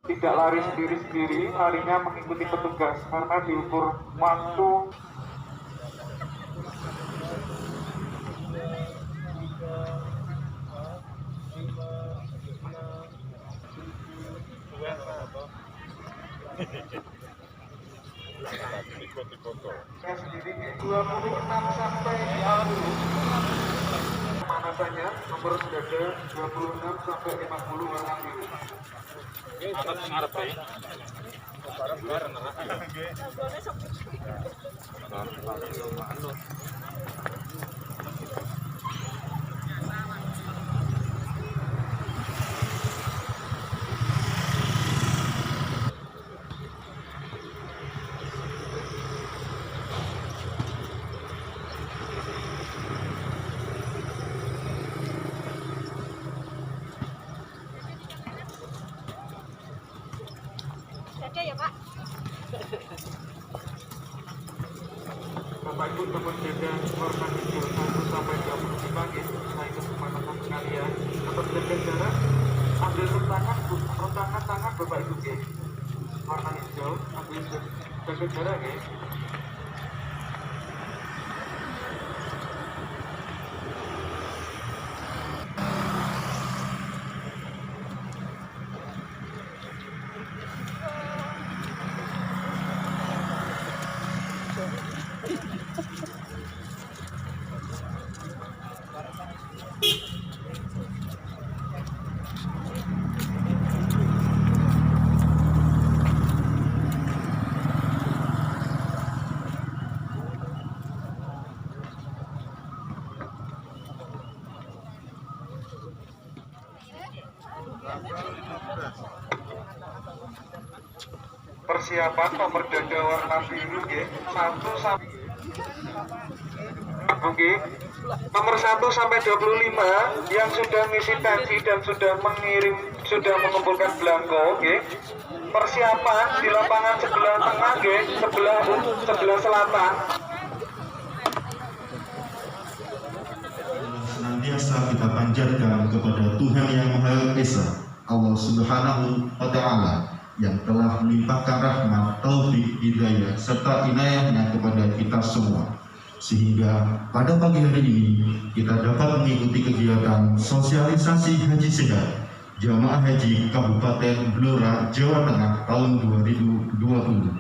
tidak lari sendiri-sendiri, larinya mengikuti petugas karena diukur waktu. Saya sendiri 26 sampai 50. Pemanasannya nomor dada 26 sampai 50 warna biru. Atas ngarep ya. Ada ya Pak? Bapak Ibu teman jaga warna hijau 1 sampai 25 gitu. Saya ikut pemanasan sekalian. Tetap jaga jarak. Ambil rentakan tangan Bapak Ibu guys. Warna hijau, ambil jaga jarak guys. Persiapan nomor dada warna biru ya, 1 sampai Oke. Nomor 1 sampai 25 yang sudah ngisi taji dan sudah mengumpulkan belangko, oke. Persiapan di lapangan sebelah tengah, oke, sebelah selatan. Senantiasa kita panjatkan kepada Tuhan Yang Maha Esa, Allah Subhanahu wa Ta'ala, yang telah melimpahkan rahmat, taufik, hidayah, serta inayahnya kepada kita semua, sehingga pada pagi hari ini kita dapat mengikuti kegiatan sosialisasi haji sehat Jamaah Haji Kabupaten Blora, Jawa Tengah tahun 2020.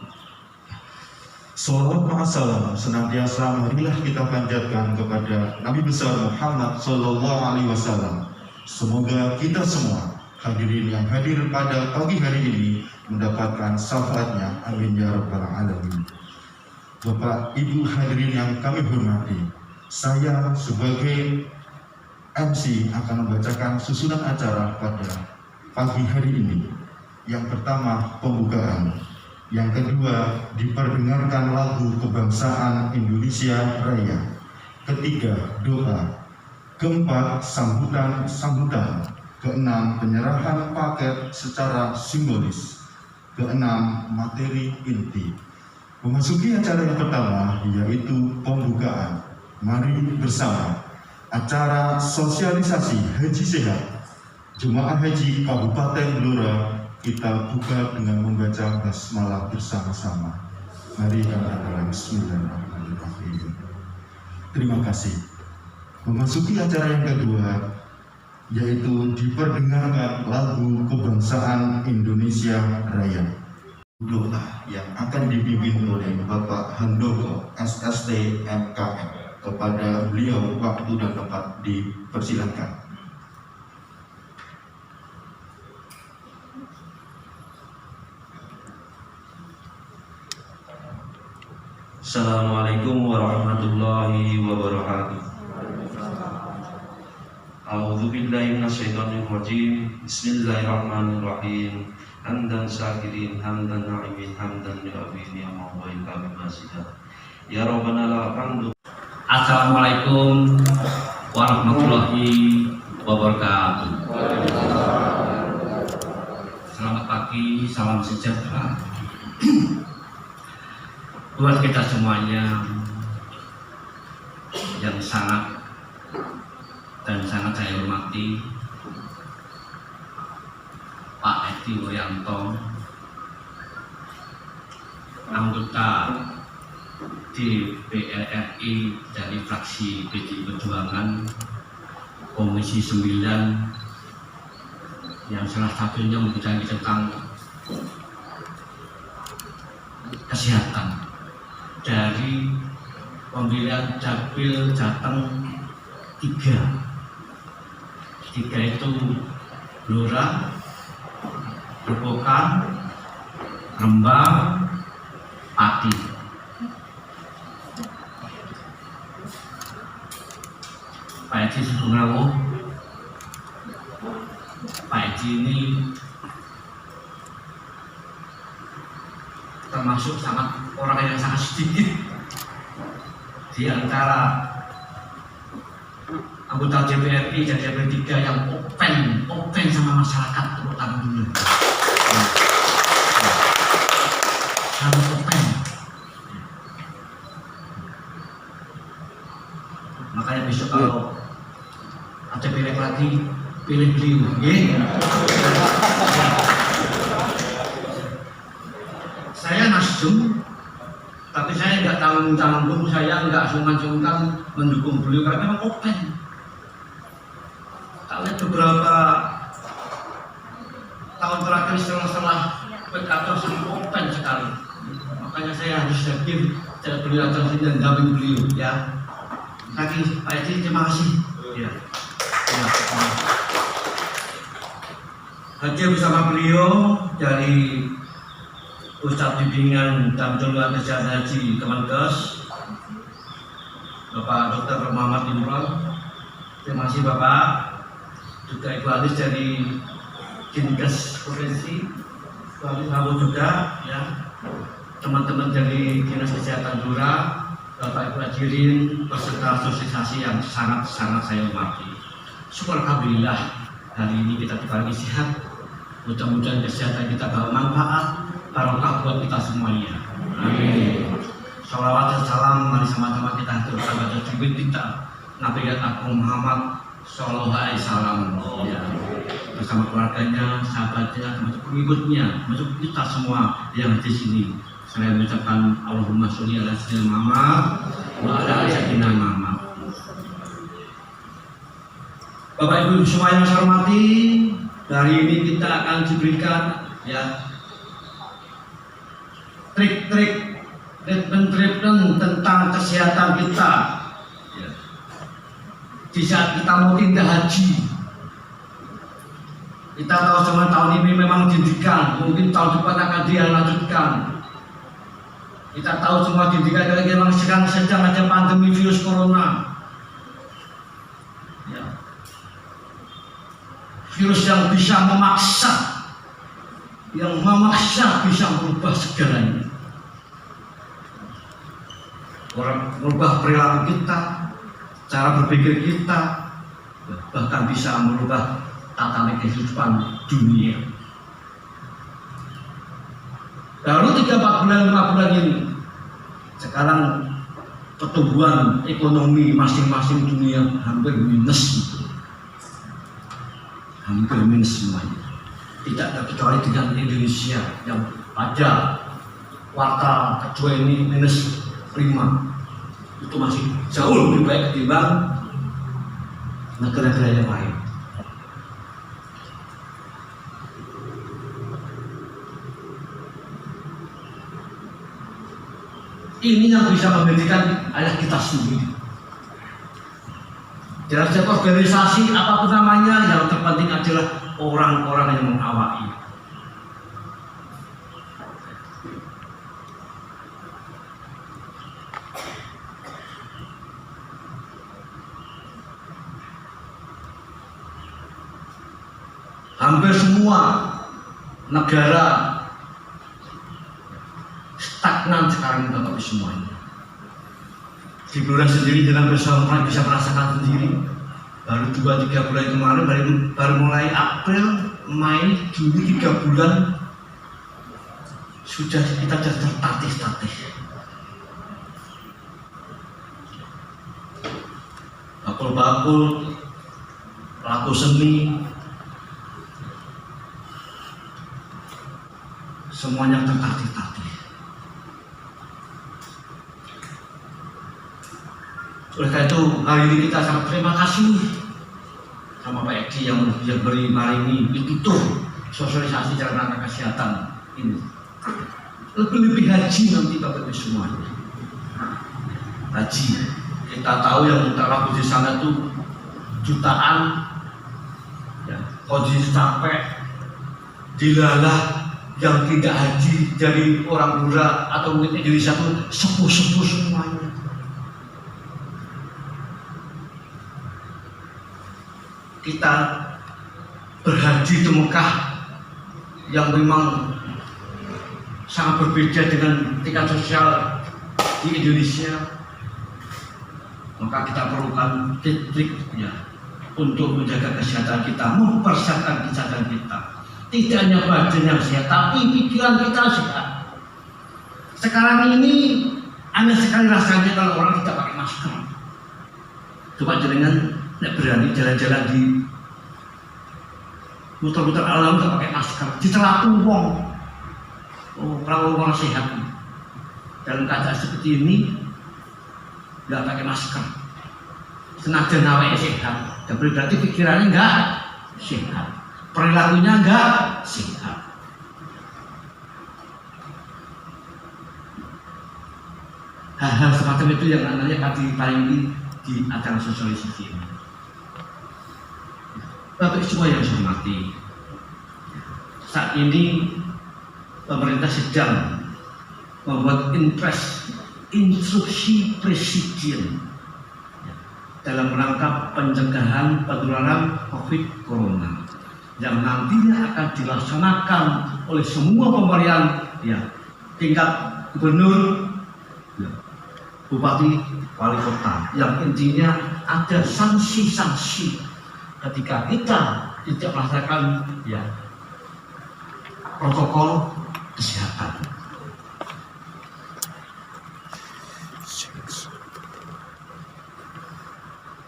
Salawat ma'asalam senantiasa marilah kita panjatkan kepada Nabi besar Muhammad Sallallahu Alaihi Wasallam. Semoga kita semua hadirin yang hadir pada pagi hari ini mendapatkan syafaatnya, amin ya rabbal alamin. Bapak Ibu hadirin yang kami hormati, saya sebagai MC akan membacakan susunan acara pada pagi hari ini. Yang pertama pembukaan, yang kedua diperdengarkan lagu kebangsaan Indonesia Raya, ketiga doa, keempat sambutan, keenam penyerahan paket secara simbolis, keenam materi inti. Memasuki acara yang pertama yaitu pembukaan. Mari bersama acara sosialisasi haji sehat Jemaah Haji Kabupaten Blora kita buka dengan membaca basmalah bersama-sama. Mari kita mulai. Bismillahirrahmanirrahim. Terima kasih. Memasuki acara yang kedua yaitu diperdengarkan lagu kebangsaan Indonesia Raya. Doa yang akan dipimpin oleh Bapak Handoko SST MKM. Kepada beliau waktu dan tempat dipersilakan. Assalamualaikum warahmatullahi wabarakatuh. A'udzu billahi minasyaitonir rajim. Bismillahirrahmanirrahim. Hamdan syakirin, hamdan na'imin, hamdan yu'afin ya mawai kami masjidah. Ya Rabbana lakal hamdu. Assalamualaikum warahmatullahi wabarakatuh. Selamat pagi, salam sejahtera buat kita semuanya yang sangat saya hormati Pak Edi Hadi Wuryanto, anggota DPR RI dari fraksi PDI Perjuangan Komisi 9 yang salah satunya membicarakan tentang kesehatan dari pemilihan Dapil Jateng 3 itu Blora, Grobogan, Rembang, Pati. Pak Edi Sugeng, Pak Edi ini termasuk orang yang sangat sedikit di antara anggota DPR RI dan DPR 3 yang open sama masyarakat. Tepuk tangan dulu. Sangat open. Makanya besok kalau ada pilih lagi, pilih beliau. Saya Nasdem, tapi saya nggak tanggung-tanggung, saya nggak sungkan-sungkan mendukung beliau karena memang open. Kalau beberapa tahun terakhir setelah PKB sangat open sekali, makanya saya harus hadir dan beliau akan dan damping beliau ya. Kaki Pak Edi, terima kasih. Ya. Hadir bersama beliau dari Ustadz Bimbingan dan Pengelolaan Kesehatan Haji Kemenkes, Bapak Dr. Muhammad Imron. Terima kasih Bapak. Juga Ibu Alis dari Dinkes Provinsi, Ibu Alis Rabu juga, ya. Teman-teman dari Dinas Kesehatan Blora, Bapak Ibu hadirin, peserta sosialisasi yang sangat-sangat saya hormati. Syukur alhamdulillah hari ini kita dibagi sehat. Mudah-mudahan kesehatan kita bawa manfaat, barokah buat kita semuanya. Amin. Sholawat dan salam, mari sama-sama kita atur kepada Nabi kita, Nabi Agung Muhammad Sallallahu Alaihi Wasallam. Ya. Bersama keluarganya, sahabatnya, termasuk pengikutnya, termasuk kita semua yang di sini. Saya mengucapkan Allahumma sholli ala sayyidina Muhammad wa ala ali sayyidina Muhammad. Bapak Ibu semua yang saya hormati, hari ini kita akan diberikan ya trik-trik treatment tentang kesehatan kita ya. Di saat kita mau pindah haji, kita tahu semua tahun ini memang didikan, mungkin tahun depan akan dilanjutkan. Kita tahu semua didikan lagi memang sedang ada pandemi virus corona ya. Virus yang bisa memaksa bisa merubah segalanya. Merubah perilaku kita, cara berpikir kita, bahkan bisa merubah tatanan kehidupan dunia. Lalu 3-4 bulan, 5 bulan ini, sekarang pertumbuhan ekonomi masing-masing dunia hampir minus, hampir minus semuanya. Tidak terkecuali dengan Indonesia yang pada kuartal kedua ini minus 5, itu masih jauh lebih baik ketimbang negara-negara yang lain. Ini yang bisa memberikan ayah kita sendiri. Dalam setiap organisasi apapun namanya, yang terpenting adalah orang-orang yang mengawaki. Hampir semua negara stagnan sekarang ini Bapak semuanya. Di Blora sendiri dengan bersama bisa merasakan sendiri. Baru 2-3 bulan kemarin, baru mulai April, Mei, Juni 3 bulan sudah kita tertatih-tatih. Bakul-bakul, pelaku seni, semuanya tertatih-tatih. Oleh karena itu hari ini kita sangat terima kasih sama Pak Edi yang beri maringi itu sosialisasi dalam rangka kesehatan ini. Lebih haji nanti Bapak Ibu semuanya. Haji, kita tahu yang terlaku di sana itu jutaan, ya, kondisi sampai dilalah yang tidak haji dari orang Blora atau mungkin Indonesia itu sepuh-sepuh semuanya. Kita berhaji di Mekah yang memang sangat berbeda dengan tingkat sosial di Indonesia, maka kita perlukan trik ya untuk menjaga kesehatan kita, mempersiapkan kesehatan kita. Tidak hanya badan yang sehat, tapi pikiran kita sehat. Sekarang ini aneh sekali rasanya kalau orang tidak pakai masker. Coba jangan berani jalan-jalan di muter-muter alam tidak pakai masker, ditelak uang. Oh, orang sehat dalam keadaan seperti ini nggak pakai masker, senajan awalnya sehat, dan berarti pikirannya nggak sehat, perilakunya nggak sehat. Hal-hal semacam itu yang namanya akan diparingi di acara sosialisasi ini. Bapak semua yang saya hormati, saat ini pemerintah sedang membuat instruksi presiden dalam rangka pencegahan penularan COVID Corona yang nantinya akan dilaksanakan oleh semua pemerintahan ya, tingkat gubernur, ya, bupati, wali kota, yang intinya ada sanksi-sanksi ketika kita tidak melaksanakan ya protokol kesehatan.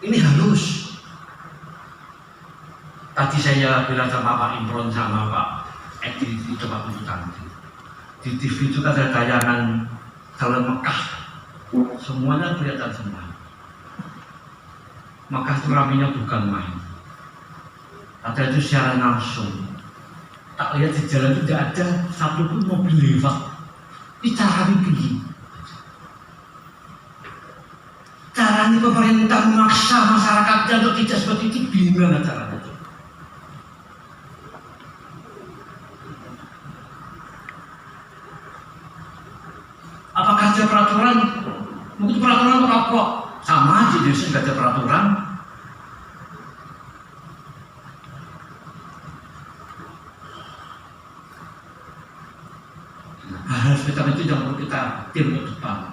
Ini halus. Tadi saya bilang sama Pak Imron sama Pak Edi di Coba Tadi. Di TV itu ada tayangan Jalan Mekah. Semuanya kelihatan semua. Mekah itu ramainya bukan main. Ada itu secara langsung. Tak lihat di jalan itu tidak ada satupun mobil lewat. Bicara begini. Caranya pemerintah memaksa masyarakatnya untuk tidak seperti itu, gimana caranya? Apakah ada peraturan? Mungkin peraturan rokok sama aja, di Indonesia nggak ada peraturan. Hal seperti itu yang perlu kita tim ke depan.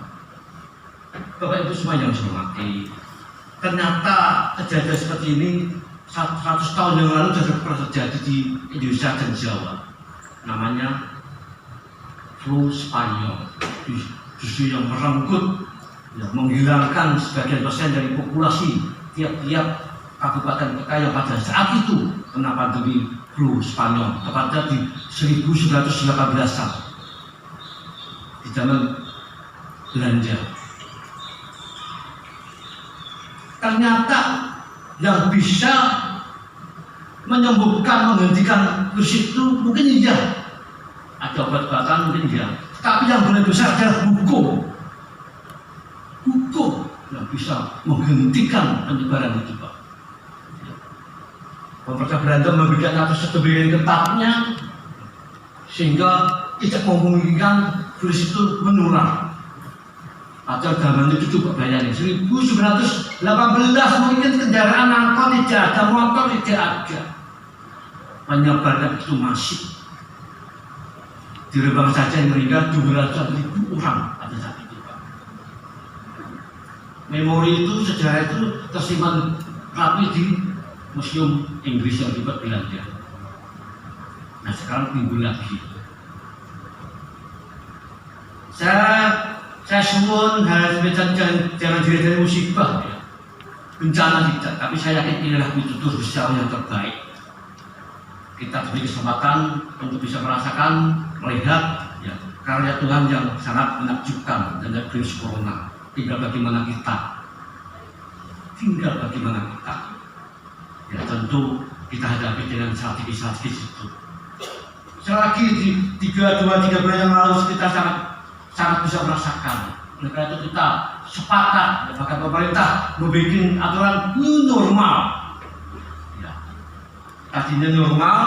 Bapak Ibu semua yang saya hormati, ternyata kejadian seperti ini 100 tahun yang lalu sudah pernah terjadi di Indonesia dan Jawa. Namanya flu Spanyol, justru yang merenggut, yang menghilangkan sebagian persen dari populasi tiap-tiap kabupaten kota yang pada saat itu kena pandemi flu Spanyol, tepatnya di 1918-an di zaman Belanda. Ternyata yang bisa menyembuhkan, menghentikan virus itu mungkin iya, ada obat-obatan mungkin iya, tapi yang paling besar adalah hukum yang bisa menghentikan penyebaran itu, Pak. Pemerintah Belanda memberikan atas sebagian ketatnya sehingga tidak memungkinkan virus itu menular. Atau zaman itu cukup bayangin 1918 mungkin kendaraan angkot tidak ada, motor tidak ada, penyebaran itu masif. Di Rembang saja yang meninggal 200.000 orang pada saat itu, Pak. Memori itu, sejarah itu tersimpan rapi di Museum Inggris yang dibuat Belanda. Nah sekarang timbul lagi. Saya suwun hal semacam jangan diri dari musibah, ya. Bencana tidak, tapi saya yakin inilah pitutur usaha yang terbaik. Kita diberi kesempatan untuk bisa merasakan melihat ya, karya Tuhan yang sangat menakjubkan dan virus corona. Tinggal bagaimana kita, ya tentu kita hadapi dengan strategi-strategi itu. Selagi di 2-3 bulan yang lalu kita sangat bisa merasakan. Oleh karena itu kita sepakat, bahkan pemerintah membuat aturan new normal. Ya. Tadinya normal,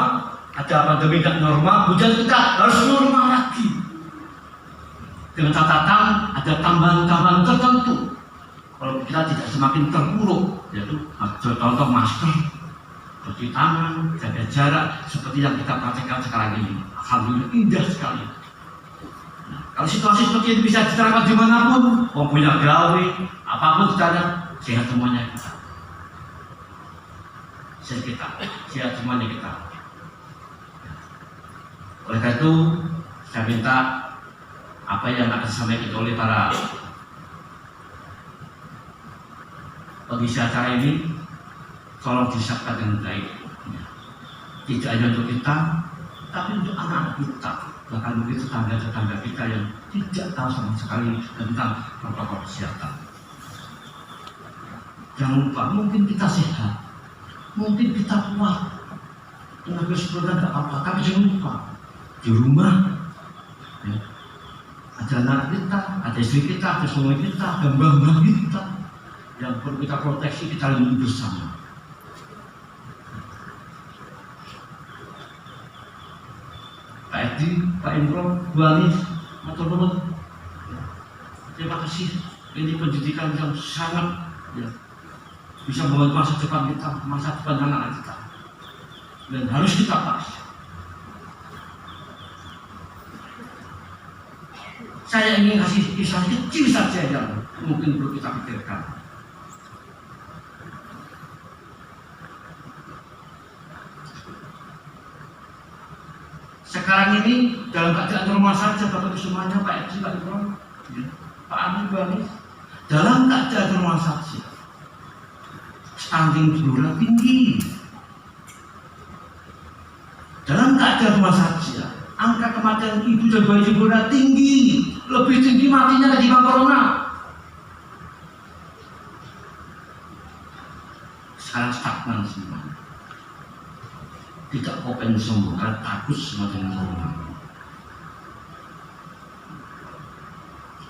ada pandemi tidak normal, kemudian kita harus normal lagi. Dengan catatan ada tambahan-tambahan tertentu. Kalau kita tidak semakin terpuruk, yaitu contoh masker, cuci tangan, jaga jarak, seperti yang kita praktekkan sekarang ini. Alhamdulillah indah sekali. Nah, kalau situasi seperti itu bisa diterapkan dimanapun, punya gawe, apapun caranya, sehat semuanya kita. Sehat semuanya kita. Oleh karena itu, saya minta apa yang akan disampaikan oleh para pengisi acara ini tolong disiapkan dengan baik. Tidak hanya untuk kita, tapi untuk anak-anak kita, bahkan mungkin tetangga-tetangga kita yang tidak tahu sama sekali tentang protokol kesehatan. Jangan lupa, mungkin kita sehat, mungkin kita kuat, tenaga kesehatan tidak apa-apa, tapi jangan lupa di rumah ya, ada anak kita, ada istri kita, ada suami kita, ada mbah-mbah kita yang perlu kita proteksi, kita lindungi bersama. Pak Edi, Pak Imron, Bu Anis, Matur nuwun. Terima kasih. Ini pendidikan yang sangat ya, bisa membantu masa depan kita, masa depan anak-anak kita, dan harus kita pas. Saya ingin kasih kisah kecil saja yang mungkin perlu kita pikirkan. Sekarang ini dalam keadaan normal saja, Bapak semuanya, Pak Edi, Pak Imron, Pak Amin, Bu Anis, dalam keadaan normal saja, stunting gula tinggi. Dalam keadaan normal saja, angka kematian ibu dan bayi di gula tinggi, lebih tinggi matinya ketimbang corona. Sekarang stagnan semuanya. Tidak open semua, karena takut semua dengan corona.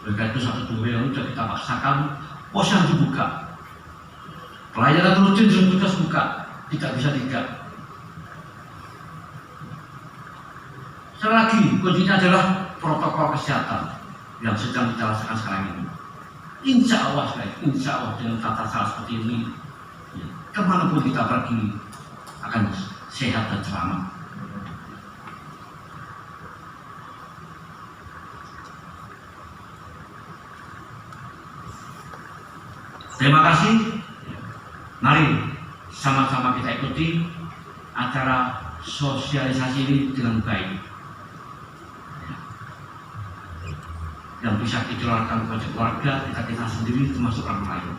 Oleh karena itu 1 bulan sudah kita paksakan pos yang dibuka, pelayanan rutin dan tugas buka, tidak bisa tidak. Sekali lagi, kuncinya adalah protokol kesehatan yang sedang kita laksanakan sekarang ini. Insya Allah dengan tata cara seperti ini, ya, kemanapun kita pergi akan sehat dan selamat. Terima kasih. Mari sama-sama kita ikuti acara sosialisasi ini dengan baik, yang bisa ditularkan kepada keluarga kita sendiri termasuk orang lain.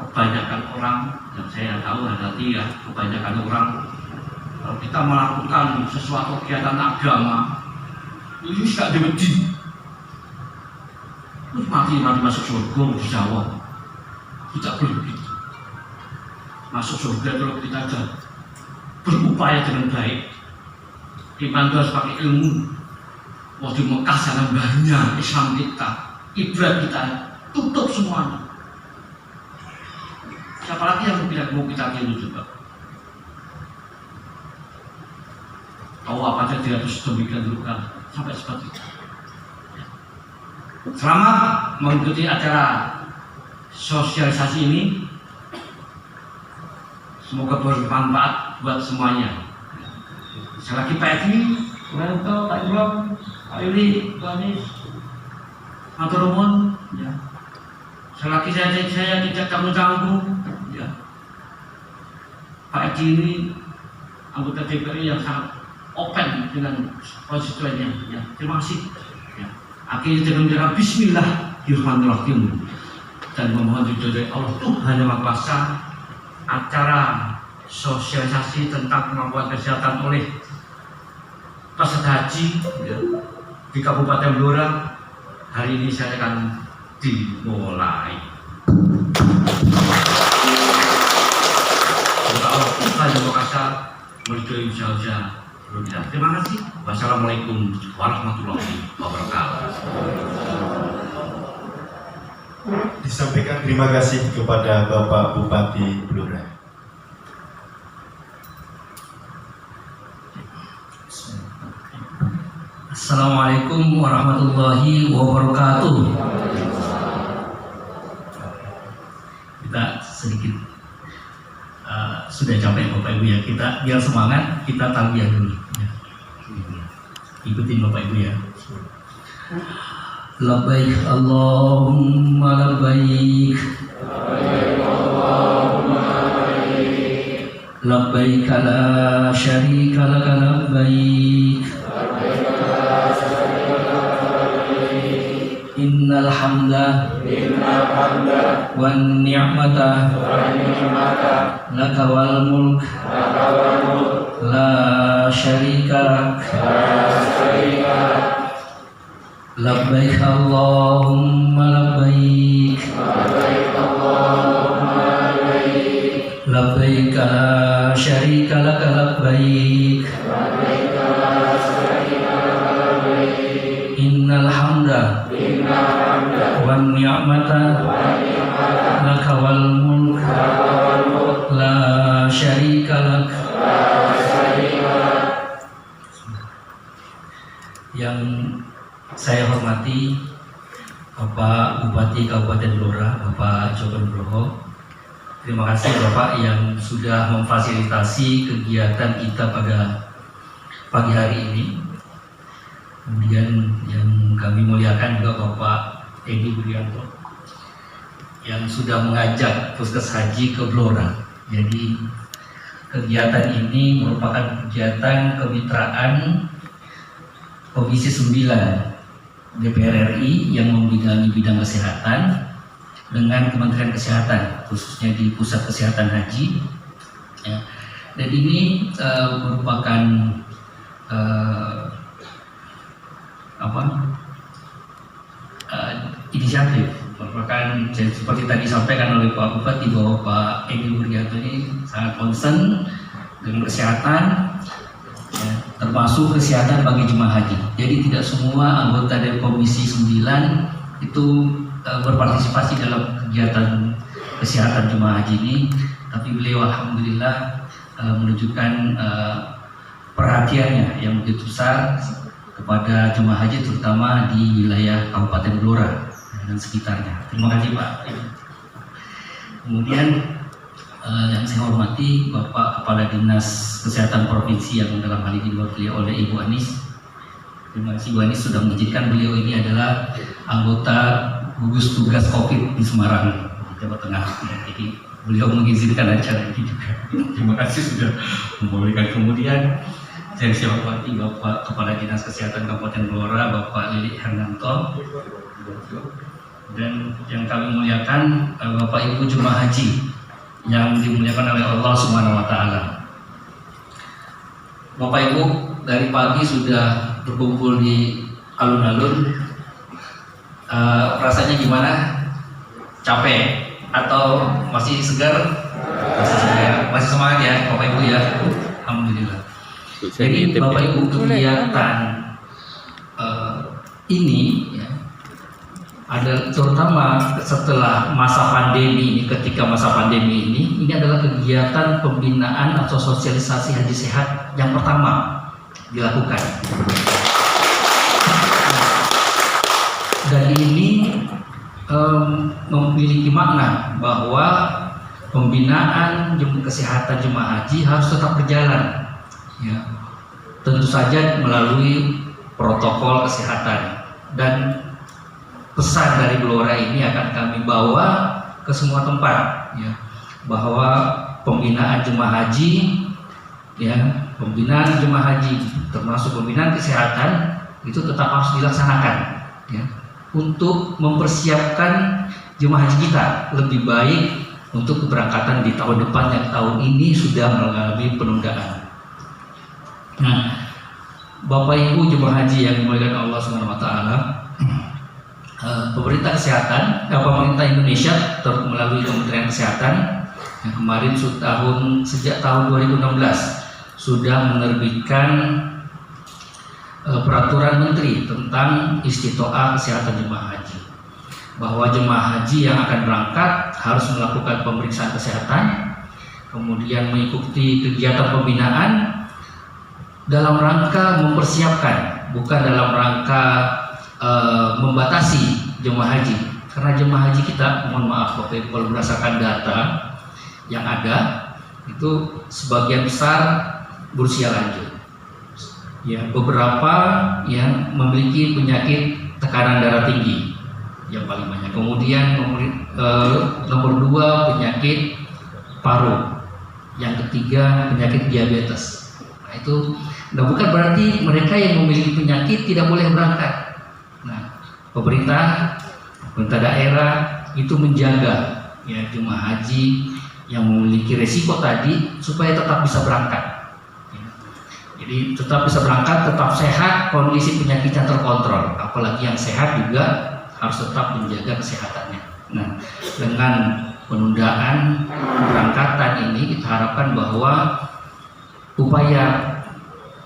Kebanyakan orang, yang saya tahu hati ya, kebanyakan orang kalau kita melakukan sesuatu kegiatan agama itu tidak diwedi. Terus mati masuk surga dijawab. Tidak boleh begitu. Masuk surga kalau kita sudah berupaya dengan baik. Iman itu harus pakai ilmu. Waktu Mekah sangat banyak Islam kita, ibadah kita tutup semuanya. Siapa lagi yang mau kita tiru juga? Tahu apa saja dia harus demikian dulu kan sampai seperti itu. Selamat mengikuti acara sosialisasi ini. Semoga bermanfaat buat semuanya. Sekali lagi Pak Edi, Pak Imron, Pak Yuli, Pak Anis, matur nuwun. Ya. Sekali lagi saya tidak tanggung-tanggung. Ya. Pak Edi ini anggota DPR yang sangat open dengan konstituennya. Ya. Terima kasih. Ya. Akhirnya dengan mengucapkan Bismillahirrahmanirrahim dan memohon ridho dari Allah Tuhan Yang Maha Kuasa, acara sosialisasi tentang kemampuan kesehatan oleh peserta haji ya, di Kabupaten Blora. Hari ini saya akan dimulai. Terima kasih. Wassalamualaikum warahmatullahi wabarakatuh. Disampaikan terima kasih kepada Bapak Bupati Blora. Assalamualaikum warahmatullahi wabarakatuh. Kita sedikit sudah capek Bapak Ibu ya, kita biar semangat, kita talbiyah dulu ya. Ikutin Bapak Ibu ya. Labbaik Allahumma labbaik, labbaik la syarika laka labbaik, innal hamda wan ni'mata laka wal mulk la syarika lak. Labbaik Allahumma labbaik, labbaik la syarika laka labbaik, innal hamda wan ni'mata laka wal mulk la syarika lak. Yang saya hormati Bapak Bupati Kabupaten Blora, Bapak Joko Nugroho. Terima kasih Bapak yang sudah memfasilitasi kegiatan kita pada pagi hari ini. Kemudian yang kami muliakan juga Bapak Edi Budianto yang sudah mengajak Puskes Haji ke Blora. Jadi kegiatan ini merupakan kegiatan kemitraan Komisi 9 DPR RI yang membidangi bidang kesehatan dengan Kementerian Kesehatan, khususnya di Pusat Kesehatan Haji ya. Dan ini merupakan inisiatif, merupakan seperti tadi disampaikan oleh Pak Bupati bahwa Pak Edi Wuryanto ini sangat concern dengan kesehatan ya, termasuk kesehatan bagi jemaah haji. Jadi tidak semua anggota dari Komisi 9 itu berpartisipasi dalam kegiatan kesehatan jemaah haji ini, tapi beliau alhamdulillah menunjukkan perhatiannya yang begitu besar kepada jemaah haji terutama di wilayah Kabupaten Blora dan sekitarnya. Terima kasih Pak. Kemudian yang saya hormati Bapak Kepala Dinas Kesehatan Provinsi yang dalam hal ini diwakili oleh Ibu Anis. Terima kasih Bu Anis sudah mengizinkan beliau ini adalah anggota gugus tugas COVID di Semarang, Jawa Tengah. Jadi beliau mengizinkan acara ini juga. Terima kasih sudah membolehkan. Kemudian saya hormati Bapak Kepala Dinas Kesehatan Kabupaten Blora, Bapak Lili Hernanto, dan yang kami muliakan Bapak Ibu Jemaah Haji yang dimuliakan oleh Allah Subhanahu wa Ta'ala. Bapak Ibu dari pagi sudah berkumpul di alun-alun. Rasanya gimana? Capek atau masih segar? Masih segar, masih semangat ya Bapak Ibu ya. Alhamdulillah. Jadi Bapak Ibu kegiatan ini ya, ada terutama setelah masa pandemi ini, ketika masa pandemi ini adalah kegiatan pembinaan atau sosialisasi haji sehat yang pertama dilakukan. Dan ini memiliki makna bahwa pembinaan kesehatan jemaah haji harus tetap berjalan, ya. Tentu saja melalui protokol kesehatan, dan pesan dari Blora ini akan kami bawa ke semua tempat, ya, bahwa pembinaan jemaah haji, ya, pembinaan jemaah haji termasuk pembinaan kesehatan itu tetap harus dilaksanakan, ya, untuk mempersiapkan jemaah haji kita lebih baik untuk keberangkatan di tahun depan yang tahun ini sudah mengalami penundaan. Nah, Bapak Ibu jemaah haji yang dimuliakan Allah Subhanahu wa taala, pemerintah pemerintah Indonesia melalui Kementerian Kesehatan yang kemarin sejak tahun 2016 sudah menerbitkan peraturan menteri tentang istitoah kesehatan jemaah haji, bahwa jemaah haji yang akan berangkat harus melakukan pemeriksaan kesehatan, kemudian mengikuti kegiatan pembinaan dalam rangka mempersiapkan, bukan dalam rangka membatasi jemaah haji. Karena jemaah haji kita, mohon maaf Bapak Ibu, kalau berdasarkan data yang ada itu sebagian besar berusia lanjut. Ya, beberapa yang memiliki penyakit tekanan darah tinggi yang paling banyak. Kemudian nomor 2 penyakit paru. Yang ketiga penyakit diabetes. Nah, itu bukan berarti mereka yang memiliki penyakit tidak boleh berangkat. Nah, pemerintah daerah itu menjaga ya jemaah haji yang memiliki resiko tadi supaya tetap bisa berangkat. Ya. Jadi tetap bisa berangkat, tetap sehat, kondisi penyakitnya terkontrol. Apalagi yang sehat juga harus tetap menjaga kesehatannya. Nah, dengan penundaan keberangkatan ini kita harapkan bahwa upaya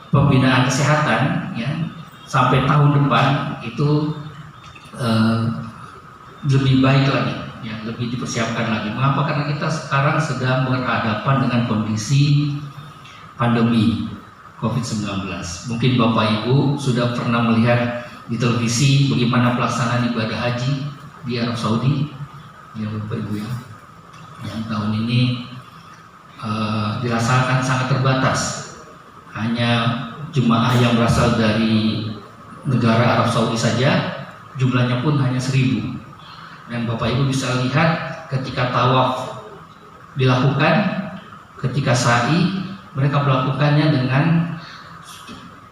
pembinaan kesehatan ya sampai tahun depan itu lebih baik lagi, ya, lebih dipersiapkan lagi. Mengapa? Karena kita sekarang sedang berhadapan dengan kondisi pandemi COVID-19. Mungkin Bapak Ibu sudah pernah melihat di televisi bagaimana pelaksanaan ibadah haji di Arab Saudi, ya Bapak Ibu ya. Yang tahun ini dirasakan sangat terbatas. Hanya jemaah yang berasal dari negara Arab Saudi saja jumlahnya pun hanya 1.000. Dan Bapak Ibu bisa lihat ketika tawaf dilakukan, ketika sa'i mereka melakukannya dengan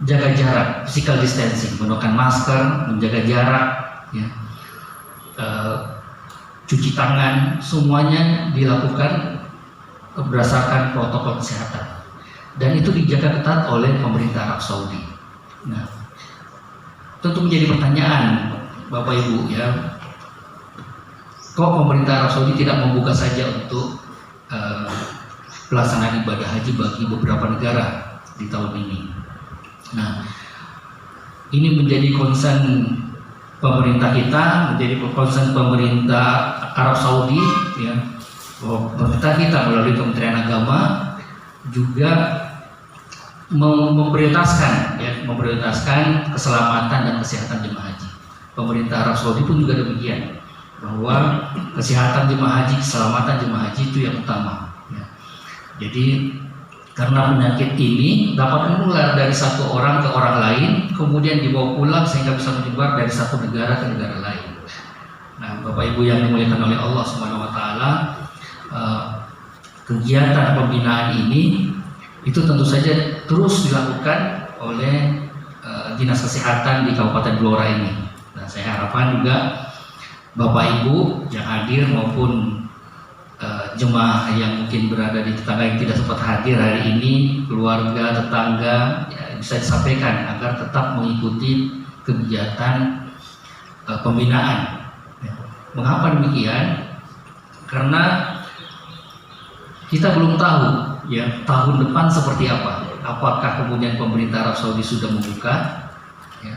jaga jarak, physical distancing, menggunakan masker, menjaga jarak, ya, cuci tangan, semuanya dilakukan berdasarkan protokol kesehatan. Dan itu dijaga ketat oleh pemerintah Arab Saudi. Nah, tentu menjadi pertanyaan Bapak Ibu ya, kok pemerintah Arab Saudi tidak membuka saja untuk pelaksanaan ibadah haji bagi beberapa negara di tahun ini. Nah, ini menjadi concern pemerintah kita, menjadi concern pemerintah Arab Saudi ya. Pemerintah kita melalui Kementerian Agama juga memprioritaskan keselamatan dan kesehatan jemaah haji. Pemerintah Arab Saudi pun juga demikian, bahwa kesehatan jemaah haji, keselamatan jemaah haji itu yang utama. Ya. Jadi karena penyakit ini dapat menular dari satu orang ke orang lain, kemudian dibawa pulang sehingga bisa menyebar dari satu negara ke negara lain. Nah, Bapak Ibu yang dimuliakan oleh Allah Subhanahu wa taala, kegiatan pembinaan ini itu tentu saja terus dilakukan oleh Dinas Kesehatan di Kabupaten Blora ini. Nah, saya harapkan juga Bapak Ibu yang hadir maupun jemaah yang mungkin berada di tetangga yang tidak sempat hadir hari ini, keluarga, tetangga, ya, bisa disampaikan agar tetap mengikuti kegiatan pembinaan. Ya. Mengapa demikian? Karena kita belum tahu ya tahun depan seperti apa. Apakah kemudian pemerintah Arab Saudi sudah membuka? Ya.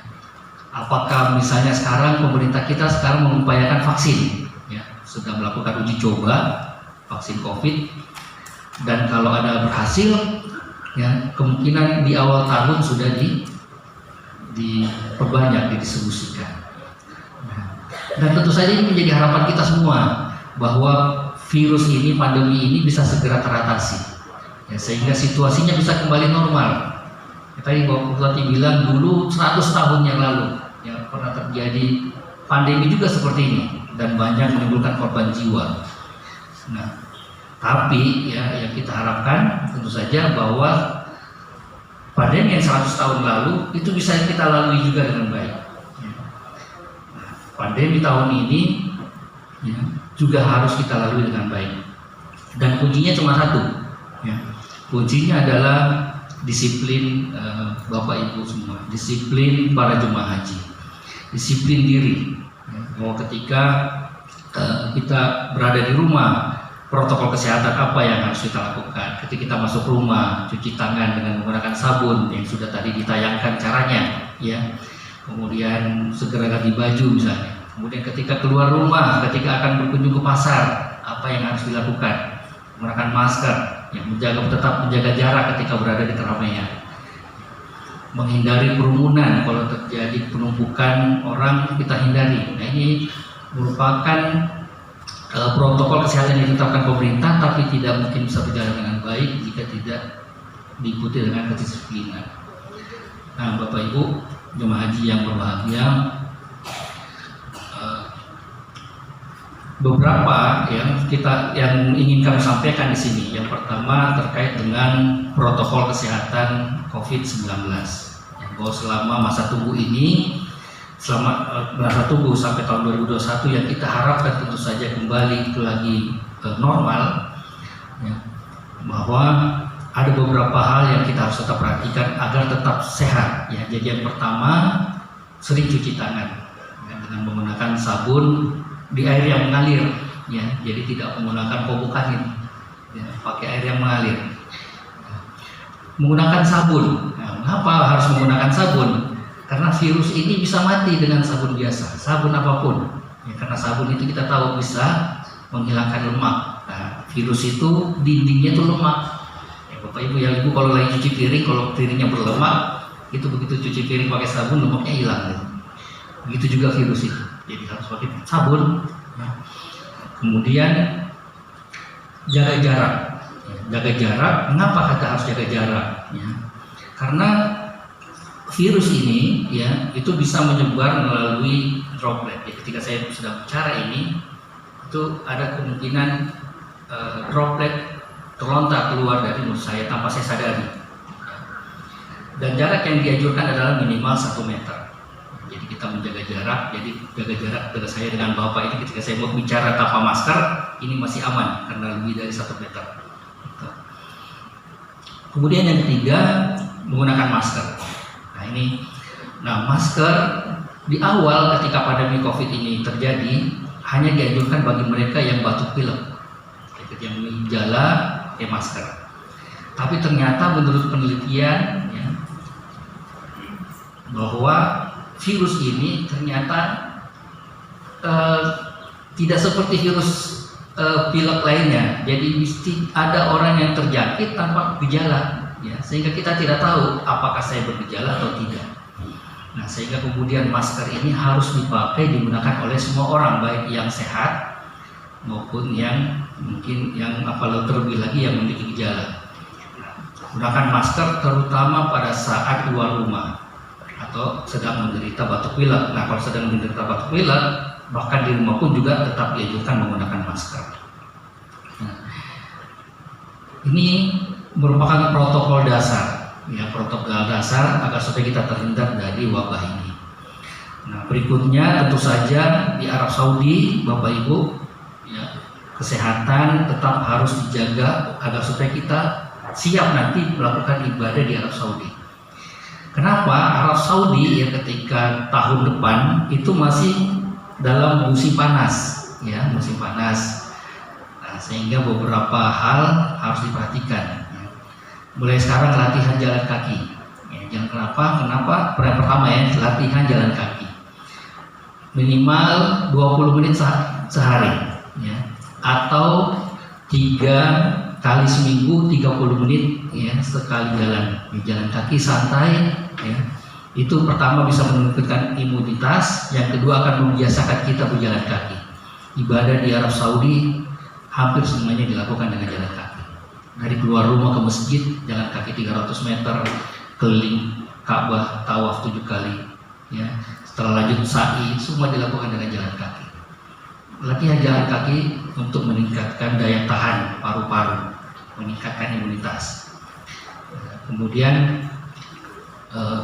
Apakah misalnya sekarang pemerintah kita sekarang mengupayakan vaksin, ya, sudah melakukan uji coba vaksin COVID, dan kalau ada berhasil, ya kemungkinan di awal tahun sudah diperbanyak, didistribusikan. Nah, dan tentu saja ini menjadi harapan kita semua bahwa virus ini, pandemi ini bisa segera teratasi, ya, sehingga situasinya bisa kembali normal. Tadi Bapak Bupati bilang dulu 100 tahun yang lalu ya pernah terjadi pandemi juga seperti ini dan banyak menimbulkan korban jiwa. Nah, tapi ya yang kita harapkan tentu saja bahwa pandemi yang 100 tahun lalu itu bisa kita lalui juga dengan baik. Ya. Nah, pandemi tahun ini ya, juga harus kita lalui dengan baik. Dan kuncinya cuma satu, ya. Kuncinya adalah disiplin Bapak Ibu semua, disiplin para jemaah haji, disiplin diri. Bahwa ketika kita berada di rumah, protokol kesehatan apa yang harus kita lakukan. Ketika kita masuk rumah, cuci tangan dengan menggunakan sabun yang sudah tadi ditayangkan caranya, ya. Kemudian segera ganti baju misalnya. Kemudian ketika keluar rumah, ketika akan berkunjung ke pasar, apa yang harus dilakukan? Menggunakan masker, yang tetap menjaga jarak ketika berada di keramaian. Menghindari kerumunan, kalau terjadi penumpukan orang kita hindari. Nah, ini merupakan protokol kesehatan yang ditetapkan pemerintah, tapi tidak mungkin bisa berjalan dengan baik jika tidak diikuti dengan kedisiplinan. Nah, Bapak Ibu jemaah haji yang berbahagia, beberapa yang ingin kami sampaikan di sini. Yang pertama terkait dengan protokol kesehatan COVID-19. Bahwa selama masa tunggu ini, masa tunggu sampai tahun 2021 yang kita harapkan tentu saja kembali lagi normal, ya, bahwa ada beberapa hal yang kita harus tetap perhatikan agar tetap sehat. Ya, jadi yang pertama, sering cuci tangan, ya, dengan menggunakan sabun di air yang mengalir, ya, jadi tidak menggunakan kobokan, ya, pakai air yang mengalir. Menggunakan sabun. Nah, mengapa harus menggunakan sabun? Karena virus ini bisa mati dengan sabun biasa, sabun apapun. Ya, karena sabun itu kita tahu bisa menghilangkan lemak. Nah, virus itu dindingnya itu lemak. Ya, Bapak Ibu ya, Ibu kalau lagi cuci piring, kalau piringnya berlemak, itu begitu cuci piring pakai sabun lemaknya hilang. Ya. Begitu juga virus itu. Jadi harus pakai sabun. Ya. Kemudian jaga jarak. Jaga jarak. Mengapa kita harus jaga jarak? Ya. Karena virus ini, ya, itu bisa menyebar melalui droplet. Ya, ketika saya sedang bicara ini, itu ada kemungkinan droplet terlontar keluar dari mulut saya tanpa saya sadari. Dan jarak yang dianjurkan adalah minimal 1 meter. Jadi kita menjaga jarak. Jadi jaga jarak antara saya dengan Bapak ini ketika saya mau bicara tanpa masker, ini masih aman karena lebih dari 1 meter. Kemudian yang ketiga, menggunakan masker. Nah, masker di awal ketika pandemi COVID ini terjadi hanya dianjurkan bagi mereka yang batuk pilek, yang memiliki gejala, pakai masker. Tapi ternyata menurut penelitian, ya, bahwa virus ini ternyata tidak seperti virus pilek lainnya. Jadi ada orang yang terjangkit tanpa gejala, ya, sehingga kita tidak tahu apakah saya bergejala atau tidak. Nah, sehingga kemudian masker ini harus dipakai, digunakan oleh semua orang, baik yang sehat maupun yang mungkin yang terlebih lagi yang memiliki gejala. Gunakan masker terutama pada saat keluar rumah atau sedang menderita batuk pilek. Nah, kalau sedang menderita batuk pilek, bahkan di rumah pun juga tetap dianjurkan menggunakan masker. Nah, ini merupakan protokol dasar, ya, protokol dasar agar supaya kita terhindar dari wabah ini. Nah, berikutnya tentu saja di Arab Saudi, Bapak Ibu, ya, kesehatan tetap harus dijaga agar supaya kita siap nanti melakukan ibadah di Arab Saudi. Kenapa? Arab Saudi ya ketika tahun depan itu masih dalam musim panas, ya, musim panas. Nah, sehingga beberapa hal harus diperhatikan. Ya. Mulai sekarang latihan jalan kaki. Ya, jangan kenapa? Yang pertama ya, latihan jalan kaki. Minimal 20 menit sehari, ya. Atau 3 kali seminggu 30 menit, ya, sekali jalan kaki santai, ya. Itu pertama bisa meningkatkan imunitas, yang kedua akan membiasakan kita berjalan kaki. Ibadah di Arab Saudi hampir semuanya dilakukan dengan jalan kaki. Dari keluar rumah ke masjid jalan kaki 300 meter, keliling Ka'bah tawaf 7 kali, ya. Setelah lanjut sa'i, semua dilakukan dengan jalan kaki. Latihan jalan kaki untuk meningkatkan daya tahan paru-paru, meningkatkan imunitas. Kemudian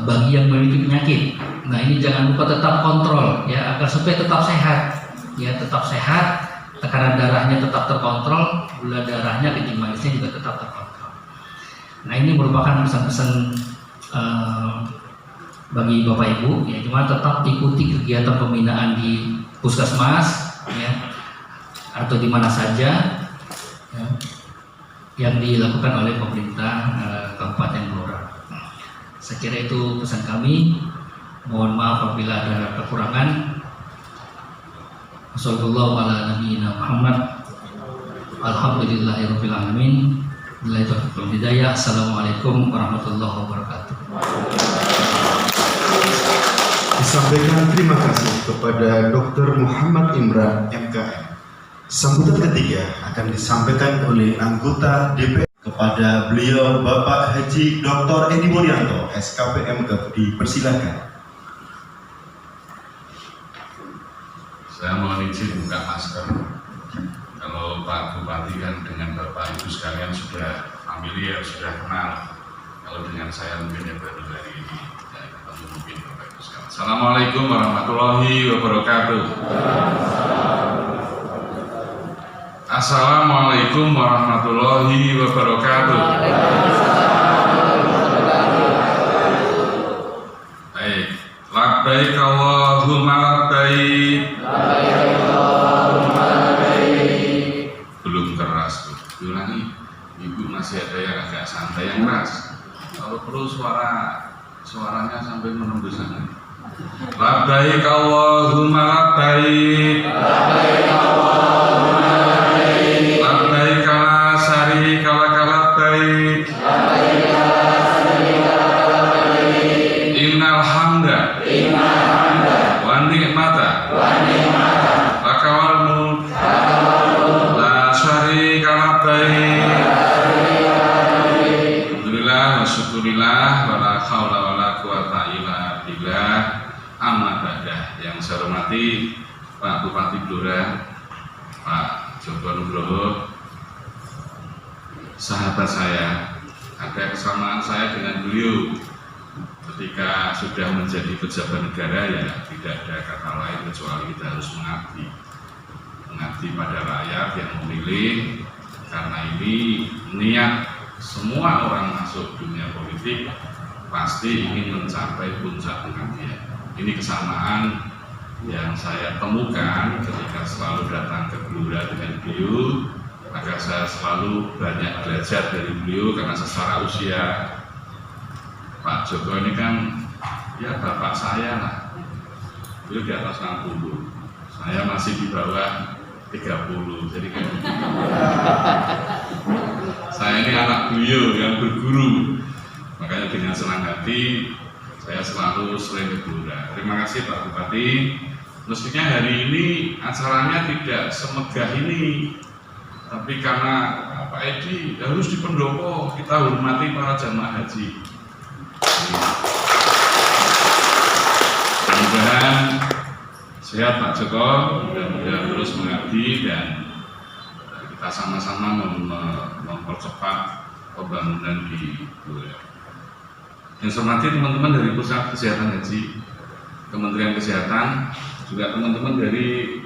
bagi yang memiliki penyakit, nah ini jangan lupa tetap kontrol, ya, agar supaya tetap sehat, ya, tetap sehat. tekanan darahnya tetap terkontrol, gula darahnya, kencing manisnya juga tetap terkontrol. Nah, ini merupakan pesan-pesan bagi Bapak Ibu, ya, cuma tetap ikuti kegiatan pembinaan di puskesmas, ya, atau di mana saja, ya, yang dilakukan oleh pemerintah Kabupaten Blora. Saya kira itu pesan kami. Mohon maaf apabila ada kekurangan. Wassallallahu ala nabiyina Muhammad. Alhamdulillahirabbil alamin. Billahi taufiq wal hidayah. Assalamualaikum warahmatullahi wabarakatuh. Disampaikan terima kasih kepada Dr. Muhammad Imran MKM. Sambutan ketiga akan disampaikan oleh anggota DPR kepada beliau Bapak Haji Dr. Edi Mulyanto, SKP MK. Dipersilakan. Saya mohon izin buka masker. Kalau Pak Bupati kan dengan Bapak Ibu sekalian sudah familiar, sudah kenal. Kalau dengan saya mungkin ya baru dari ini, ya, ketemu mungkin Bapak Ibu sekalian. Assalamualaikum warahmatullahi wabarakatuh. Assalamualaikum warahmatullahi wabarakatuh. Baik, labbaik Allahumma labbaik. Belum keras tuh, diulangi. Ibu masih ada yang agak santai, yang keras. Kalau perlu suaranya sampai menembus sana. Labbaik Allahumma labbaik. Labbaik la syarika lak labbaik. Innal hamda wa ni'mata laka wal mulk la syarika labbaik. Alhamdulillah wa syukurillah wa la haula wa la quwata illa billah. Amma ba'dah. Yang saya hormati Pak Bupati Blora, Pak Joko Nugroho, sahabat saya, ada kesamaan saya dengan beliau ketika sudah menjadi pejabat negara, ya tidak ada kata lain kecuali kita harus mengabdi pada rakyat yang memilih. Karena ini niat semua orang masuk dunia politik pasti ingin mencapai puncak pengabdian. Ini kesamaan yang saya temukan ketika selalu datang ke Blora dengan beliau. Maka saya selalu banyak belajar dari beliau karena secara usia Pak Joko ini kan ya bapak saya lah. Beliau di atas 60, saya masih di bawah 30. Jadi kan saya ini anak beliau yang berguru. Makanya dengan senang hati saya selalu sering ke Blora. Terima kasih Pak Bupati. Mestinya hari ini acaranya tidak semegah ini, tapi karena Pak Edi harus di pendopo, kita hormati para jamaah haji. Mudah-mudahan sehat Pak Joko, mudah-mudahan terus mengabdi dan kita sama-sama mempercepat pembangunan di Blora. Yang saya hormati teman-teman dari Pusat Kesehatan Haji, Kementerian Kesehatan, juga teman-teman dari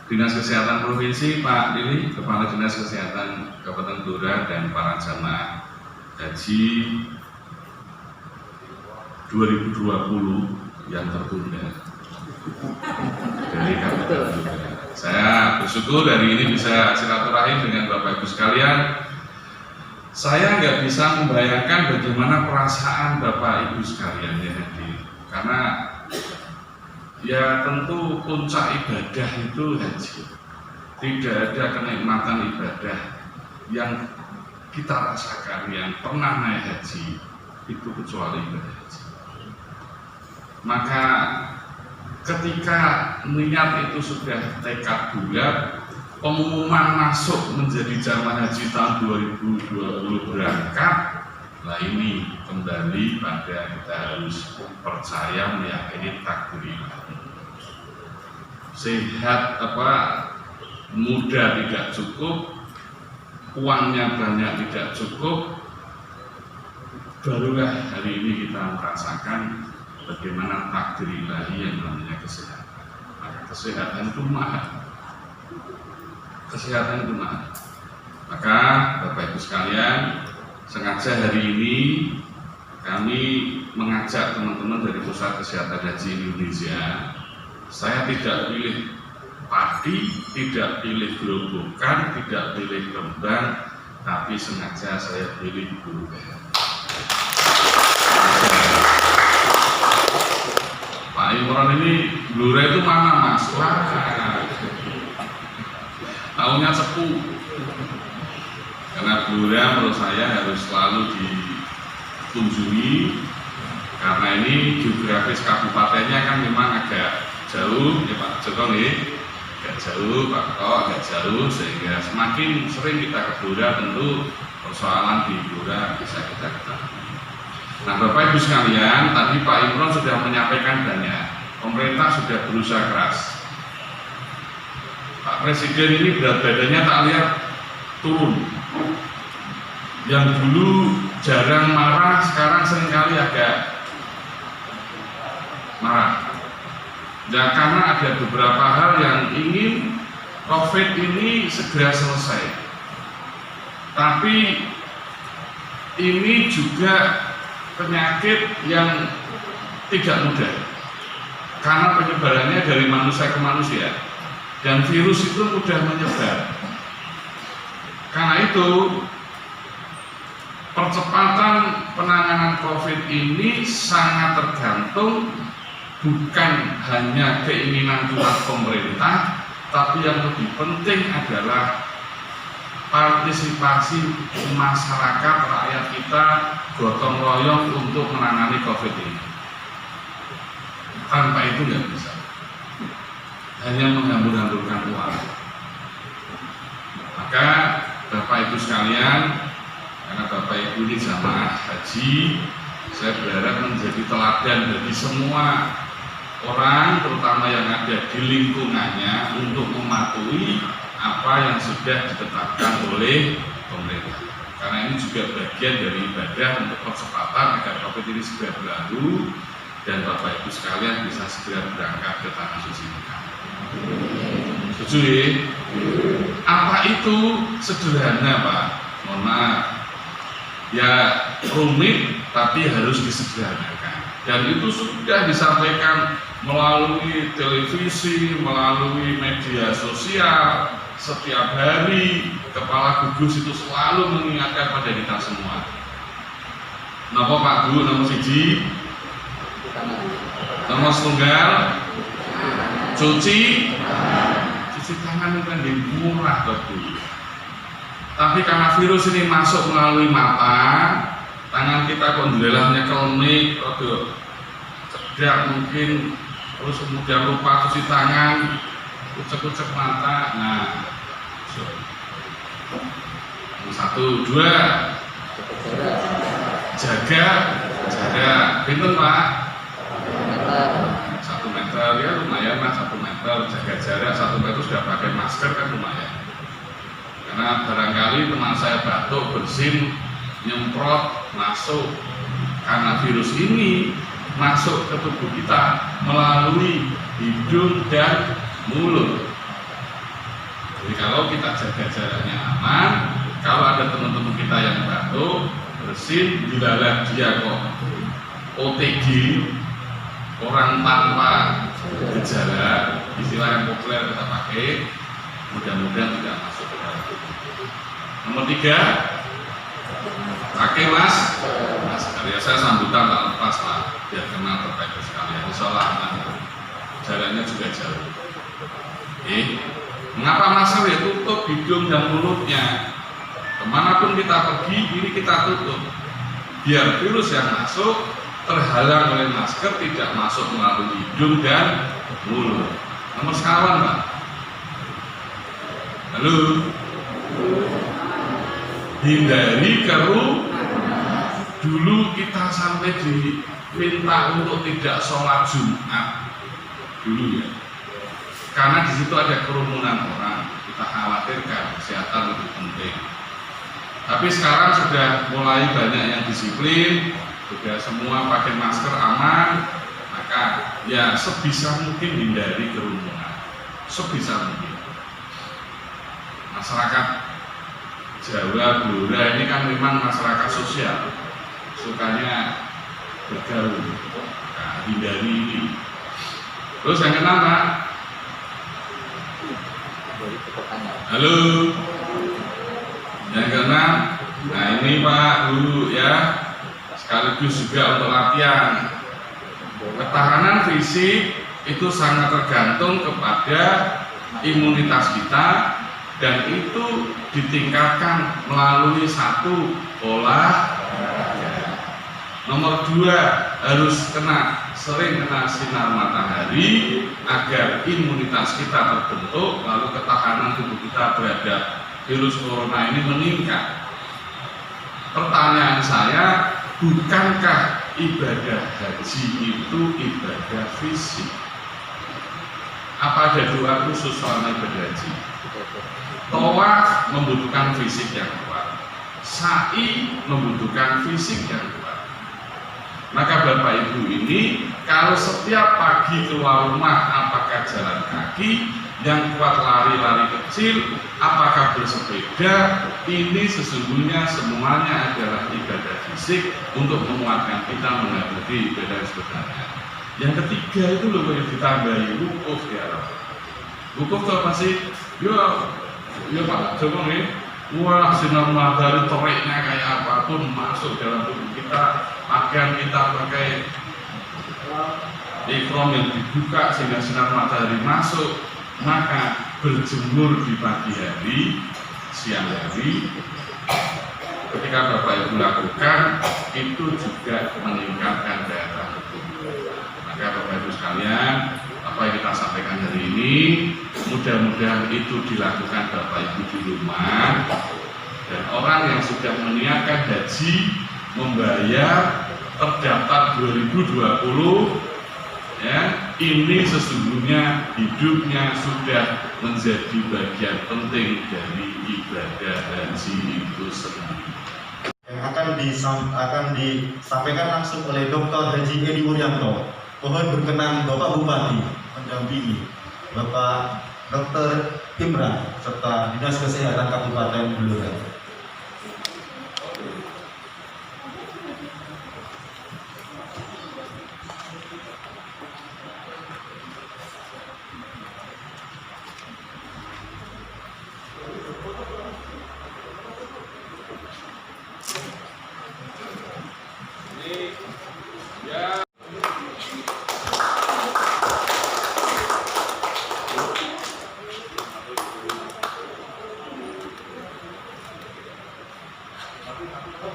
Dinas Kesehatan Provinsi, Pak Lili, Kepala Dinas Kesehatan Kabupaten Blora, dan para jamaah haji 2020 yang tertunda dari Kabupaten Blora. Saya bersyukur hari ini bisa silaturahim dengan Bapak Ibu sekalian. Saya nggak bisa membayangkan bagaimana perasaan Bapak Ibu sekalian yang hadir, karena ya tentu puncak ibadah itu haji. Tidak ada kenikmatan ibadah yang kita rasakan yang pernah naik haji itu kecuali ibadah haji. Maka ketika niat itu sudah tekad bulat, pengumuman masuk menjadi jamaah haji tahun 2020 berangkat, nah ini kembali pada kita harus percaya, meyakini takdir ilahi. Sehat muda tidak cukup, uangnya banyak tidak cukup, barulah hari ini kita merasakan bagaimana takdir ilahi yang namanya kesehatan. Maka kesehatan itu mahal. kesehatan itu mahal. Maka Bapak Ibu sekalian, sengaja hari ini kami mengajak teman-teman dari Pusat Kesehatan Haji Indonesia. Saya tidak pilih padi, tidak pilih gerobokan, tidak pilih kembang, tapi sengaja saya pilih blure. Pak Imron ini blure itu mana Mas? Wah, tahunya cepu. Karena blure menurut saya harus selalu dikunjungi, karena ini geografis kabupatennya kan memang agak jauh ya Pak Joko nih, agak jauh Pak Koko, agak jauh, sehingga semakin sering kita ke Blora tentu persoalan di Blora bisa kita ketahui. Nah Bapak Ibu sekalian, tadi Pak Imron sudah menyampaikan banyak, pemerintah sudah berusaha keras. Pak Presiden ini berat badannya tak lihat turun. Yang dulu jarang marah, sekarang seringkali agak marah. Ya karena ada beberapa hal yang ingin COVID ini segera selesai. Tapi ini juga penyakit yang tidak mudah, karena penyebarannya dari manusia ke manusia, dan virus itu mudah menyebar. Karena itu percepatan penanganan COVID ini sangat tergantung bukan hanya keinginan kuat pemerintah, tapi yang lebih penting adalah partisipasi masyarakat, rakyat kita gotong royong untuk menangani COVID ini. Tanpa itu nggak bisa, hanya menghambur-hamburkan uang. Maka Bapak Ibu sekalian, karena Bapak Ibu ini jamaah haji, saya berharap menjadi teladan bagi semua orang, terutama yang ada di lingkungannya, untuk mematuhi apa yang sudah ditetapkan oleh pemerintah. Karena ini juga bagian dari ibadah untuk percepatan agar COVID ini segera berlalu dan Bapak Ibu sekalian bisa segera berangkat ke tanah suci Mekah. Setuju ya? Apa itu sederhana Pak? Mohon maaf. Ya rumit tapi harus disederhanakan. Dan itu sudah disampaikan melalui televisi, melalui media sosial. Setiap hari Kepala Gugus itu selalu mengingatkan pada kita semua. Napa Pak Bu, nomor siji, nomor setunggal, cuci tangan itu kan murah Pak Bu. Tapi karena virus ini masuk melalui mata, tangan kita alhamdulillah nyekelmik, cedak mungkin, terus kemudian lupa cuci tangan, kucek-kucek mata. Nah, satu, dua, jaga jarak, pinten Pak? 1 meter, ya lumayan lah 1 meter, jaga jarak 1 meter, sudah pakai masker kan lumayan. Karena barangkali teman saya batuk, bersin, nyemprot, masuk. Karena virus ini masuk ke tubuh kita melalui hidung dan mulut. Jadi kalau kita jaga jaraknya aman, kalau ada teman-teman kita yang batuk, bersin, dilalah dia kok OTG, orang tanpa gejala, istilah yang populer kita pakai, mudah-mudahan tidak masuk ke dalam tubuh. Nomor 3, pakai masker. Ya saya sambutan tak lepas Pak, biar kenal Bapak Ibu sekalian. Insyaallah aman, jaraknya juga jauh. Mengapa masker? Ya tutup hidung dan mulutnya. Kemanapun kita pergi, ini kita tutup. Biar virus yang masuk terhalang oleh masker, tidak masuk melalui hidung dan mulut. Nomor sekawan Pak. Halo. Hindari kerumunan. Dulu kita sampai diminta untuk tidak sholat Jumat dulu ya, karena di situ ada kerumunan orang, kita khawatirkan kesehatan lebih penting. Tapi sekarang sudah mulai banyak yang disiplin, sudah semua pakai masker aman, maka ya sebisa mungkin hindari kerumunan, sebisa mungkin. masyarakat Jawa Blora ini kan memang masyarakat sosial, sukanya bergaul, nah, hindari ini. Terus yang keenam, Pak. Halo. Yang keenam, nah ini Pak dulu ya, sekaligus juga untuk latihan. Ketahanan fisik itu sangat tergantung kepada imunitas kita, dan itu ditingkatkan melalui satu olahraga. Nomor 2, harus sering kena sinar matahari agar imunitas kita terbentuk, lalu ketahanan tubuh kita terhadap virus corona ini meningkat. Pertanyaan saya, bukankah ibadah haji itu ibadah fisik? Apa ada doa khusus selama ibadah haji? Tawaf membutuhkan fisik yang kuat, sa'i membutuhkan fisik yang kuat. Maka Bapak Ibu ini kalau setiap pagi keluar rumah, apakah jalan kaki, yang kuat lari-lari kecil, apakah bersepeda, ini sesungguhnya semuanya adalah ibadah fisik untuk menguatkan kita menghadapi ibadah sebenarnya. Yang ketiga itu loh yang ditambahi wukuf ya. Wukuf itu apa sih? Ya Pak Joko nih, wah sinar matahari teriknya kayak apapun masuk dalam tubuh kita, pakaian kita pakai ikram yang dibuka sehingga sinar matahari masuk, maka berjemur di pagi hari, siang hari, ketika Bapak Ibu lakukan itu juga meningkatkan daya tahan tubuh. Maka Bapak Ibu sekalian, apa yang kita sampaikan hari ini, mudah-mudahan itu dilakukan Bapak Ibu di rumah, dan orang yang sudah meniatkan haji membayar terdaftar 2020 ya, ini sesungguhnya hidupnya sudah menjadi bagian penting dari ibadah haji itu sendiri. Yang akan disampaikan langsung oleh Dr. Haji Edi Wuryanto. Mohon berkenan Bapak Bupati mendampingi Bapak Dr. Imran serta Dinas Kesehatan Kabupaten Blora.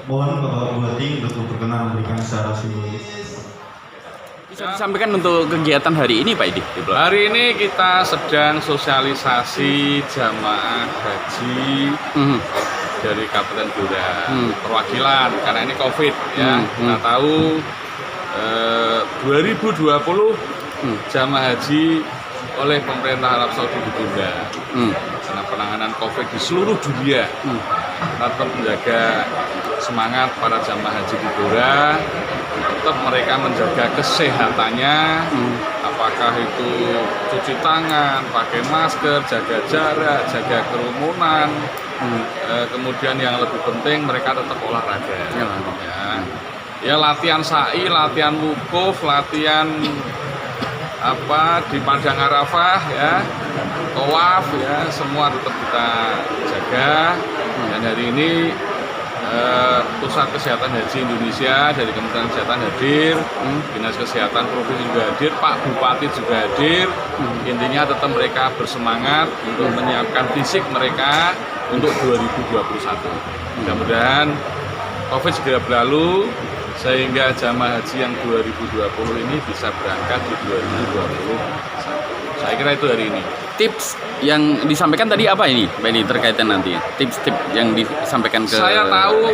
Mohon Bapak Bupati untuk berkenan memberikan secara simbolis. Bisa disampaikan untuk kegiatan hari ini Pak Edi? Hari ini kita sedang sosialisasi jamaah haji dari Kabupaten Blora, perwakilan karena ini COVID ya. Kita tahu 2020 jamaah haji oleh pemerintah Arab Saudi ditunda karena penanganan COVID di seluruh dunia. Tetap menjaga semangat para jamaah haji di Blora, tetap mereka menjaga kesehatannya, apakah itu cuci tangan, pakai masker, jaga jarak, jaga kerumunan, kemudian yang lebih penting mereka tetap olahraga. Ya latihan sa'i, latihan wukuf, latihan di Padang Arafah ya, tawaf ya, semua tetap kita jaga. Dan hari ini Pusat Kesehatan Haji Indonesia dari Kementerian Kesehatan hadir, Dinas Kesehatan Provinsi juga hadir, Pak Bupati juga hadir. Intinya tetap mereka bersemangat untuk menyiapkan fisik mereka untuk 2021. Mudah-mudahan COVID segera berlalu sehingga jamaah haji yang 2020 ini bisa berangkat di 2021. Saya kira itu hari ini. Tips yang disampaikan tadi apa ini Pak Edi terkaitan nanti? Tips-tips yang disampaikan ke... Saya tahu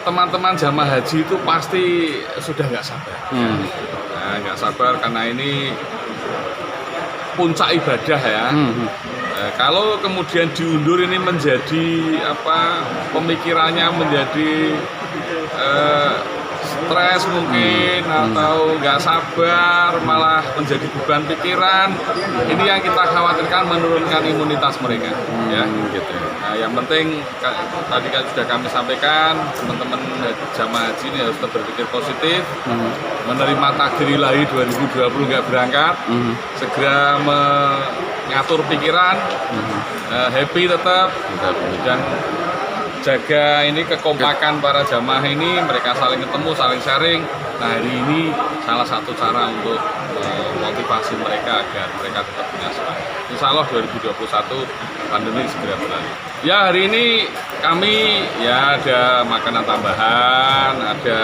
teman-teman jamaah haji itu pasti sudah nggak sabar. Nggak sabar karena ini puncak ibadah ya. Kalau kemudian diundur ini menjadi pemikirannya menjadi stres mungkin atau nggak sabar, malah menjadi beban pikiran. Ini yang kita khawatirkan, menurunkan imunitas mereka. Ya, gitu. Nah, yang penting tadi kan sudah kami sampaikan, teman-teman jamaah haji ini harus tetap berpikir positif, menerima takdir ilahi 2020 nggak berangkat, segera mengatur pikiran, happy tetap, dan jaga ini kekompakan para jamaah ini, mereka saling ketemu, saling sharing. Nah, hari ini salah satu cara untuk memotivasi mereka agar mereka tetap punya semangat. Insya Allah 2021 pandemi segera berlalu. Ya, hari ini kami ya ada makanan tambahan, ada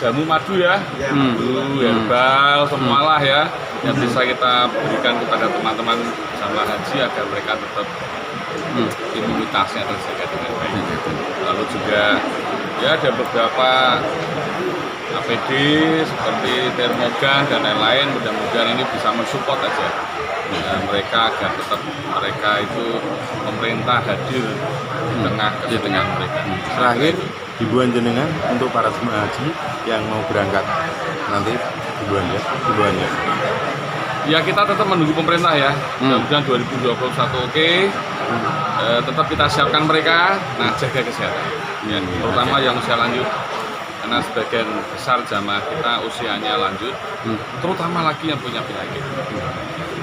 jamu madu ya, madu, herbal, semualah ya, yang bisa kita berikan kepada teman-teman jamaah haji agar mereka tetap imunitasnya terjaga dengan baik. Lalu juga ya ada beberapa APD seperti termogan dan lain-lain, mudah-mudahan ini bisa mensupport aja mereka agar tetap mereka itu pemerintah hadir di tengah kesulitan mereka. Terakhir, himbauan jenengan untuk para jemaah haji yang mau berangkat nanti, himbauannya. Ya, kita tetap menunggu pemerintah ya. Mudah-mudahan 2021 oke. Tetap kita siapkan mereka. Nah, jaga kesehatan. Ya, terutama yang usia lanjut. Karena sebagian besar jamaah kita usianya lanjut, terutama lagi yang punya penyakit.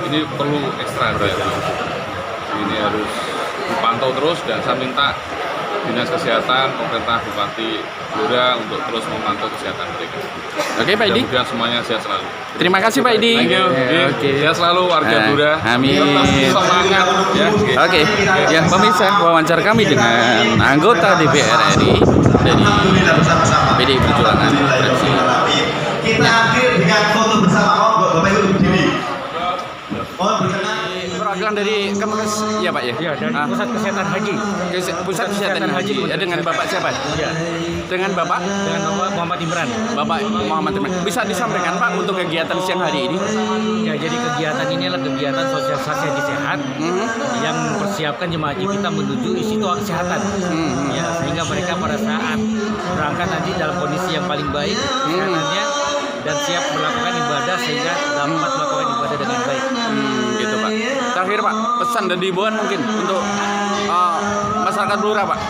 Ini perlu ekstra hati-hati. Ini harus dipantau terus, dan saya minta Dinas Kesehatan, pemerintah Bupati Blora untuk terus memantau kesehatan mereka. Oke, Pak Idi. Mudah-mudahan semuanya sehat selalu. Terima kasih Pak Idi. Thank you. Oke. Sehat selalu warga Blora. Amin. Semangat ya. Oke, ya pemirsa, wawancara kami dengan anggota DPR RI dari PDI Perjuangan Fraksi. Kita akhir dengan foto bersama. Bapak Ibu berdiri. Mohon berkenan. Perwakilan dari Kemenkes, ya Pak ya? Ya, dari Pusat Kesehatan Haji. Pusat Kesehatan Haji. Ya, dengan Bapak siapa? Ya, Dengan Bapak? dengan Bapak Muhammad Imran. Bapak Muhammad Imran. Bisa disampaikan Pak untuk kegiatan siang hari ini? Ya, jadi kegiatan ini adalah kegiatan sosialisasi haji sehat yang mempersiapkan jemaah haji kita menuju istiqomah kesehatan. Ya, sehingga mereka pada saat berangkat nanti dalam kondisi yang paling baik kesehatannya dan siap melakukan ibadah sehingga dapat melakukan ibadah dengan baik. Gitu Pak. Terakhir Pak, pesan dan himbauan mungkin untuk masyarakat Blora Pak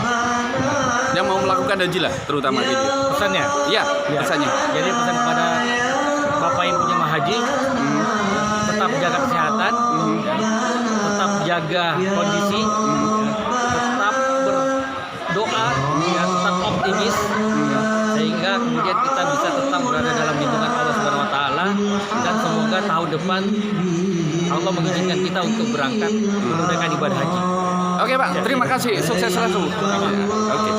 yang mau melakukan haji lah, terutama ini. Pesannya? Iya, Ya. pesannya. Jadi pesan kepada Bapak yang punya haji, tetap jaga kesehatan, tetap jaga kondisi, tetap berdoa, ya, tetap optimis, sehingga kemudian kita bisa tetap berada dalam lindungan Allah Subhanahu Wa Taala, dan semoga tahun depan Allah mengizinkan kita untuk berangkat menunaikan ibadah haji. Oke Pak, terima kasih. Sukses selalu. Oke.